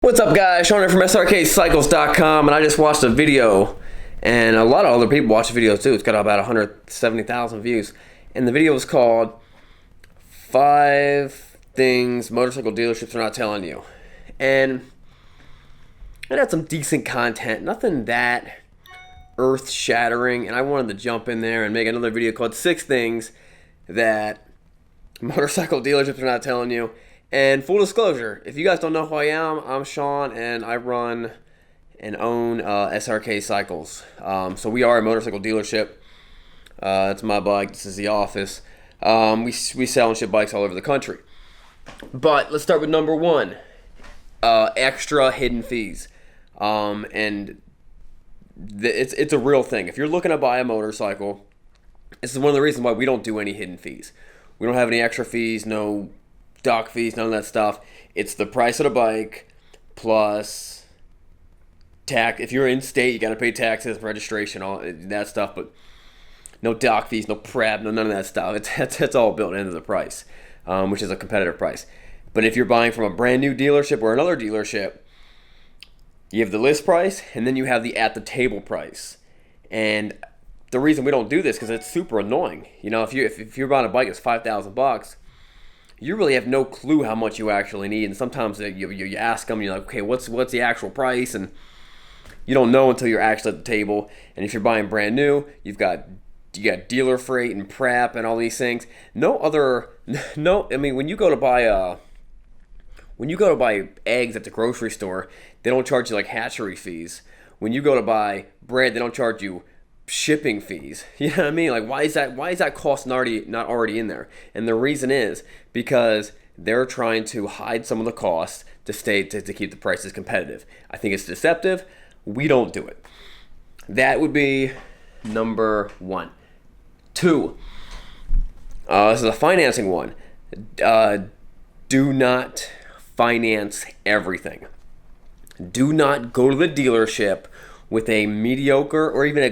What's up, guys? Sean here from Srkcycles.com, and I just watched a video, and a lot of other people watch the videos too. It's got about 170,000 views, and the video was called 5 Things Motorcycle Dealerships Are Not Telling You. And it had some decent content, nothing that earth-shattering, and I wanted to jump in there and make another video called 6 Things That Motorcycle Dealerships Are Not Telling You. And full disclosure, if you guys don't know who I am, I'm Sean, and I run and own Srkcycles. So we are a motorcycle dealership. It's my bike. This is the office. We sell and ship bikes all over the country. But let's start with number 1, extra hidden fees. It's a real thing. If you're looking to buy a motorcycle, this is one of the reasons why we don't do any hidden fees. We don't have any extra fees, no dock fees, none of that stuff. It's the price of the bike plus tax. If you're in state, you got to pay taxes, registration, all that stuff. But no dock fees, no prep, none of that stuff. It's all built into the price, which is a competitive price. But if you're buying from a brand new dealership or another dealership, you have the list price, and then you have the at the table price. And the reason we don't do this because it's super annoying. You know, if you're buying a bike that's $5,000. You really have no clue how much you actually need, and sometimes you ask them, you're like, okay, what's the actual price, and you don't know until you're actually at the table. And if you're buying brand new, you got dealer freight and prep and all these things. I mean, when you go to buy eggs at the grocery store, they don't charge you like hatchery fees. When you go to buy bread, they don't charge you shipping fees. You know what I mean? Like, why is that cost not already in there? And the reason is because they're trying to hide some of the costs to keep the prices competitive. I think it's deceptive. We don't do it. That would be number 1. 2, this is a financing one. Do not finance everything. Do not go to the dealership with a mediocre or even a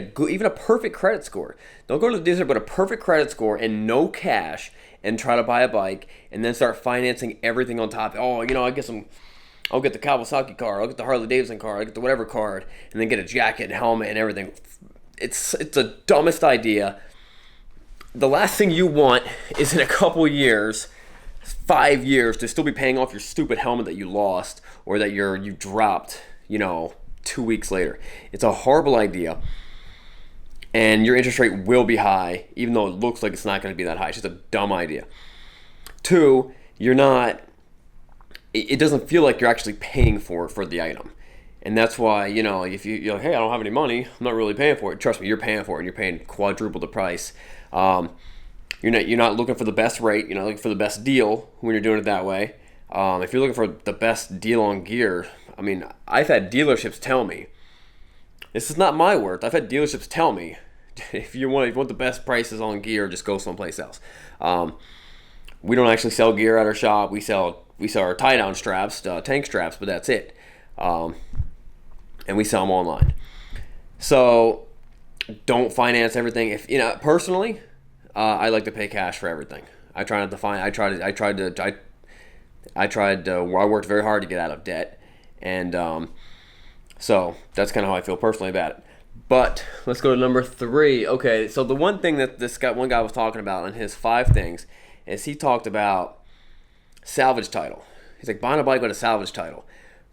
perfect credit score. Don't go to the dealership with a perfect credit score and no cash and try to buy a bike and then start financing everything on top. Oh, you know, I'll get the Kawasaki card, I'll get the Harley Davidson card, I'll get the whatever card, and then get a jacket and helmet and everything. It's the dumbest idea. The last thing you want is in a couple years, 5 years, to still be paying off your stupid helmet that you lost or that you dropped, 2 weeks later. It's a horrible idea, and your interest rate will be high, even though it looks like it's not going to be that high. It's just a dumb idea. 2, it doesn't feel like you're actually paying for the item. And that's why, if you're like, hey, I don't have any money, I'm not really paying for it. Trust me, you're paying for it, and you're paying quadruple the price. You're not looking for the best rate, you're not looking for the best deal when you're doing it that way. If you're looking for the best deal on gear, I mean, I've had dealerships tell me, this is not my words, I've had dealerships tell me, if you want the best prices on gear, just go someplace else. We don't actually sell gear at our shop. We sell our tie-down straps, tank straps, but that's it. And we sell them online. So don't finance everything. Personally, I like to pay cash for everything. I worked very hard to get out of debt. And so that's kind of how I feel personally about it. But let's go to number 3. Okay, so the one thing that one guy was talking about in his 5 things is he talked about salvage title. He's like, buying a bike with a salvage title.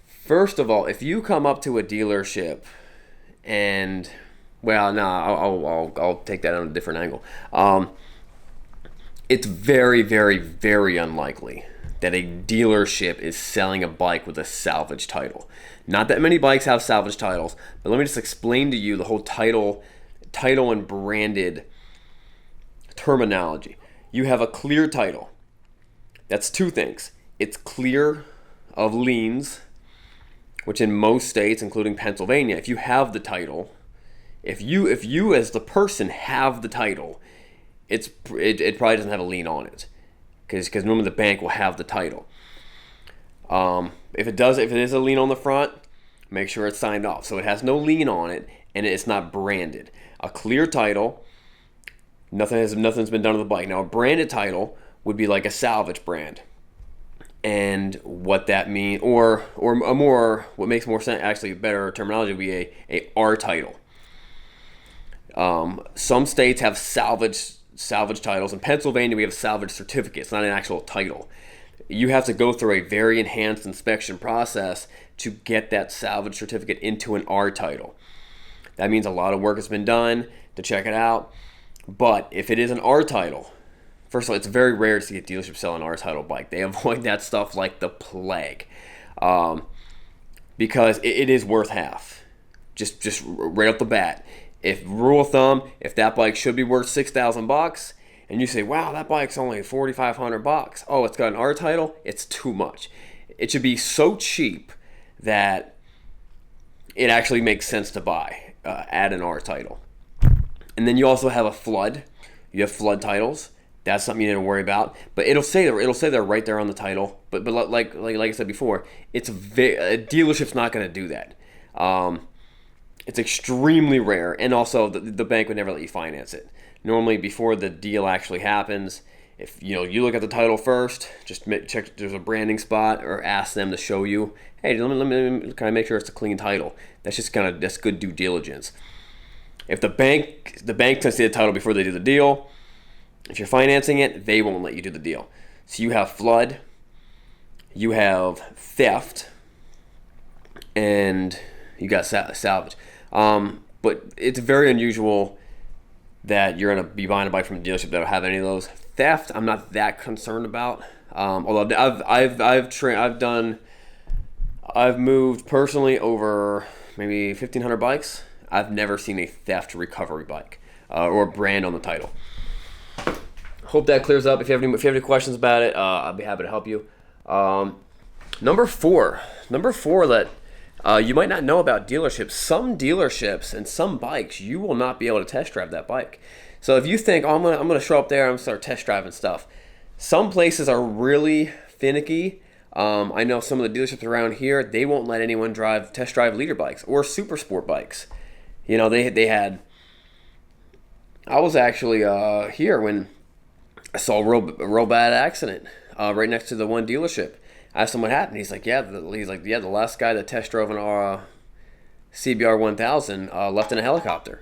First of all, if you come up to a dealership and, well, no, I'll take that on a different angle. It's very, very, very unlikely that a dealership is selling a bike with a salvage title. Not that many bikes have salvage titles, but let me just explain to you the whole title and branded terminology. You have a clear title. That's 2 things. It's clear of liens, which in most states, including Pennsylvania, if you have the title, if you as the person have the title, it probably doesn't have a lien on it. Because normally the bank will have the title. If it is a lien on the front, make sure it's signed off. So it has no lien on it, and it's not branded. A clear title, nothing's been done to the bike. Now a branded title would be like a salvage brand. And what that means, what makes more sense, actually better terminology would be a R title. Some states have salvage titles. In Pennsylvania, we have salvage certificates, not an actual title. You have to go through a very enhanced inspection process to get that salvage certificate into an R title. That means a lot of work has been done to check it out. But if it is an R title, first of all, it's very rare to see a dealership sell an R title bike. They avoid that stuff like the plague, because it is worth half. Just right off the bat. If rule of thumb, if that bike should be worth $6,000, and you say, "Wow, that bike's only $4,500." Oh, it's got an R title. It's too much. It should be so cheap that it actually makes sense to buy at an R title. And then you also have a flood. You have flood titles. That's something you need to worry about. But it'll say they're right there on the title. But like I said before, a dealership's not going to do that. It's extremely rare, and also the bank would never let you finance it. Normally, before the deal actually happens, if you look at the title first, just check if there's a branding spot, or ask them to show you. Hey, let me kind of make sure it's a clean title. That's good due diligence. If the bank tends to see the title before they do the deal, if you're financing it, they won't let you do the deal. So you have flood, you have theft, and you got salvage. But it's very unusual that you're going to be buying a bike from a dealership that'll have any of those. Theft, I'm not that concerned about. Although I've moved personally over maybe 1,500 bikes. I've never seen a theft recovery bike or a brand on the title. Hope that clears up. If you have any questions about it, I'll be happy to help you. Number four that you might not know about dealerships. Some dealerships and some bikes, you will not be able to test drive that bike. So if you think, I'm gonna show up there, I'm gonna start test driving stuff. Some places are really finicky. I know some of the dealerships around here, they won't let anyone test drive leader bikes or super sport bikes. They had. I was actually here when I saw a real bad accident right next to the one dealership. I asked him what happened. He's like, the last guy that test drove an CBR 1000 left in a helicopter.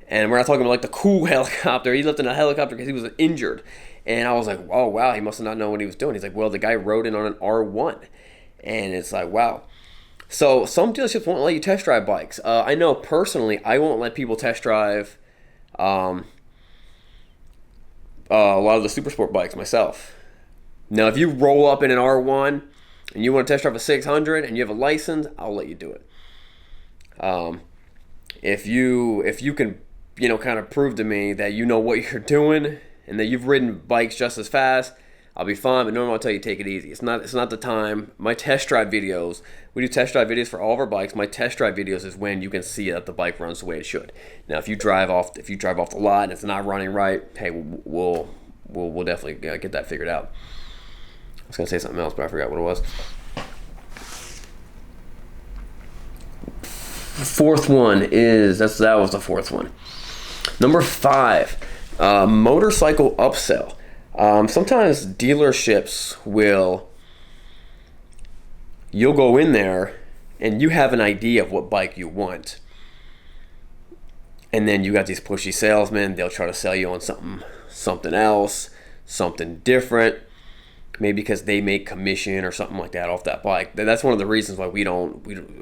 And we're not talking about like the cool helicopter. He left in a helicopter because he was injured. And I was like, oh, wow, he must have not known what he was doing. He's like, well, the guy rode in on an R1. And it's like, wow. So some dealerships won't let you test drive bikes. I know personally, I won't let people test drive a lot of the super sport bikes myself. Now, if you roll up in an R1 and you want to test drive a 600 and you have a license, I'll let you do it. If you can, kind of prove to me that you know what you're doing and that you've ridden bikes just as fast, I'll be fine. But normally I'll tell you take it easy. It's not the time. My test drive videos, we do test drive videos for all of our bikes. My test drive videos is when you can see that the bike runs the way it should. Now, if you drive off the lot and it's not running right, hey, we'll definitely get that figured out. I was going to say something else, but I forgot what it was. The fourth one that was the fourth one. Number 5, motorcycle upsell. Sometimes dealerships you'll go in there and you have an idea of what bike you want. And then you got these pushy salesmen, they'll try to sell you on something else, something different. Maybe because they make commission or something like that off that bike. That's one of the reasons why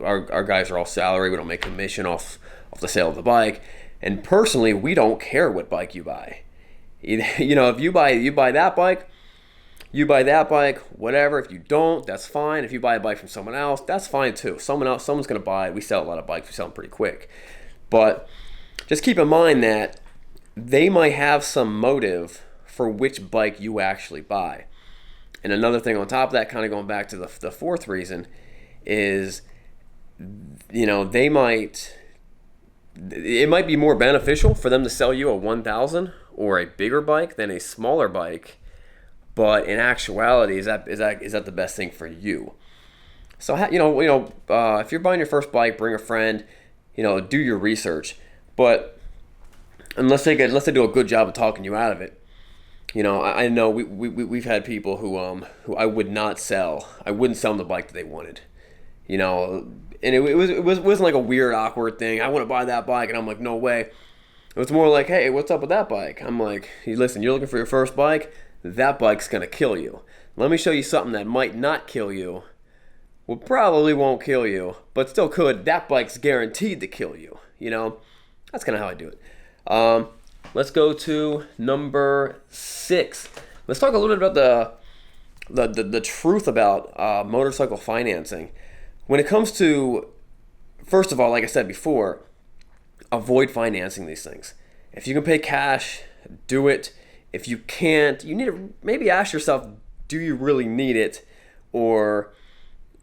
our guys are all salary. We don't make commission off the sale of the bike. And personally, we don't care what bike you buy. If you buy that bike, you buy that bike, whatever. If you don't, that's fine. If you buy a bike from someone else, that's fine too. Someone's going to buy it. We sell a lot of bikes. We sell them pretty quick. But just keep in mind that they might have some motive for which bike you actually buy. And another thing on top of that, kind of going back to the fourth reason, is, it might be more beneficial for them to sell you a 1000 or a bigger bike than a smaller bike. But in actuality, is that the best thing for you? So, if you're buying your first bike, bring a friend, do your research. But unless they do a good job of talking you out of it, You know, I know we've had people who I would not sell. I wouldn't sell them the bike that they wanted. You know, and it wasn't like a weird, awkward thing. I want to buy that bike, and I'm like, no way. It was more like, hey, what's up with that bike? I'm like, hey, listen, you're looking for your first bike? That bike's going to kill you. Let me show you something that might not kill you. Well, probably won't kill you, but still could. That bike's guaranteed to kill you. You know, that's kind of how I do it. Let's go to number 6. Let's talk a little bit about the truth about motorcycle financing. When it comes to, first of all, like I said before, avoid financing these things. If you can pay cash, do it. If you can't, you need to maybe ask yourself, do you really need it? Or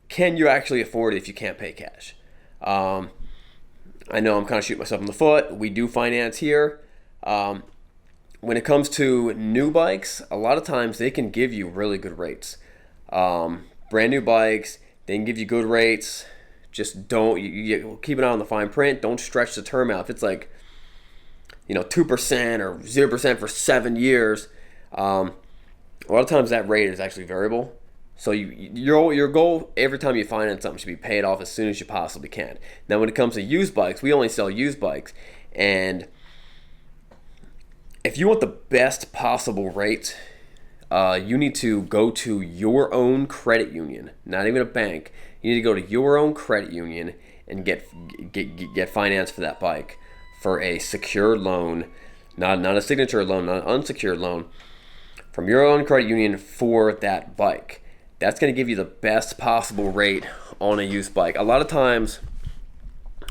can you actually afford it if you can't pay cash? I know I'm kind of shooting myself in the foot. We do finance here. When it comes to new bikes, a lot of times they can give you really good rates. Brand new bikes, they can give you good rates. Just don't, you keep an eye on the fine print. Don't stretch the term out. If it's like, 2% or 0% for 7 years, a lot of times that rate is actually variable. So your goal every time you finance something should be paid off as soon as you possibly can. Now, when it comes to used bikes, we only sell used bikes, and if you want the best possible rate, you need to go to your own credit union, not even a bank. You need to go to your own credit union and get finance for that bike for a secured loan, not a signature loan, not an unsecured loan, from your own credit union for that bike. That's going to give you the best possible rate on a used bike. A lot of times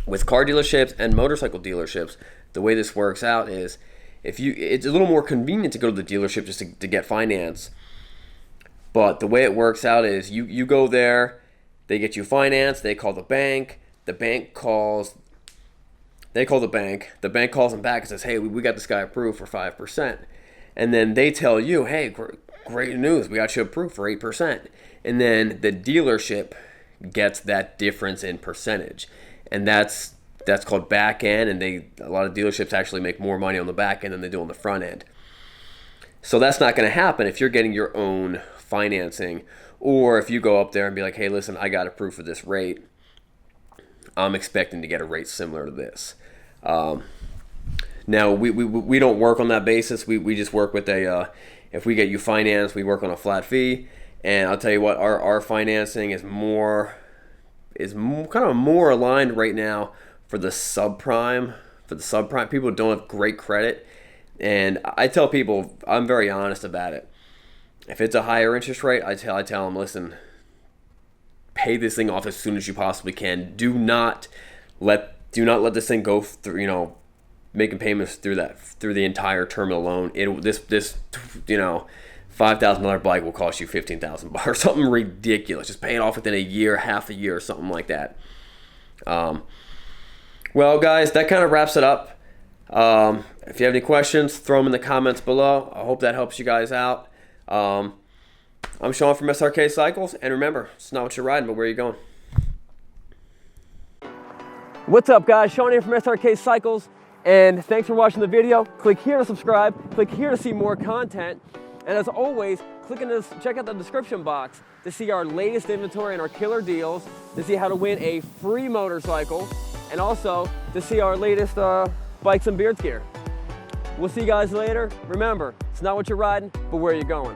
with car dealerships and motorcycle dealerships, the way this works out is it's a little more convenient to go to the dealership just to get finance. But the way it works out is you go there, they get you finance, they call the bank calls the bank calls them back and says, hey, we got this guy approved for 5%. And then they tell you, hey, great news, we got you approved for 8%. And then the dealership gets that difference in percentage. And that's called back end, and a lot of dealerships actually make more money on the back end than they do on the front end. So that's not going to happen if you're getting your own financing, or if you go up there and be like, hey, listen, I got approved for this rate. I'm expecting to get a rate similar to this. Now, we don't work on that basis. We just work with if we get you financed, we work on a flat fee. And I'll tell you what, our financing is kind of more aligned right now for the subprime. People don't have great credit. And I tell people, I'm very honest about it. If it's a higher interest rate, I tell them, listen, pay this thing off as soon as you possibly can. Do not let this thing go through, making payments through the entire term of the loan. This $5,000 bike will cost you $15,000 or something ridiculous. Just pay it off within a year, half a year, or something like that. Well, guys, that kind of wraps it up. If you have any questions, throw them in the comments below. I hope that helps you guys out. I'm Sean from Srkcycles, and remember, it's not what you're riding, but where you're going. What's up, guys? Sean here from Srkcycles, and thanks for watching the video. Click here to subscribe. Click here to see more content. And as always, check out the description box to see our latest inventory and our killer deals, to see how to win a free motorcycle, and also to see our latest bikes and beards gear. We'll see you guys later. Remember, it's not what you're riding, but where you're going.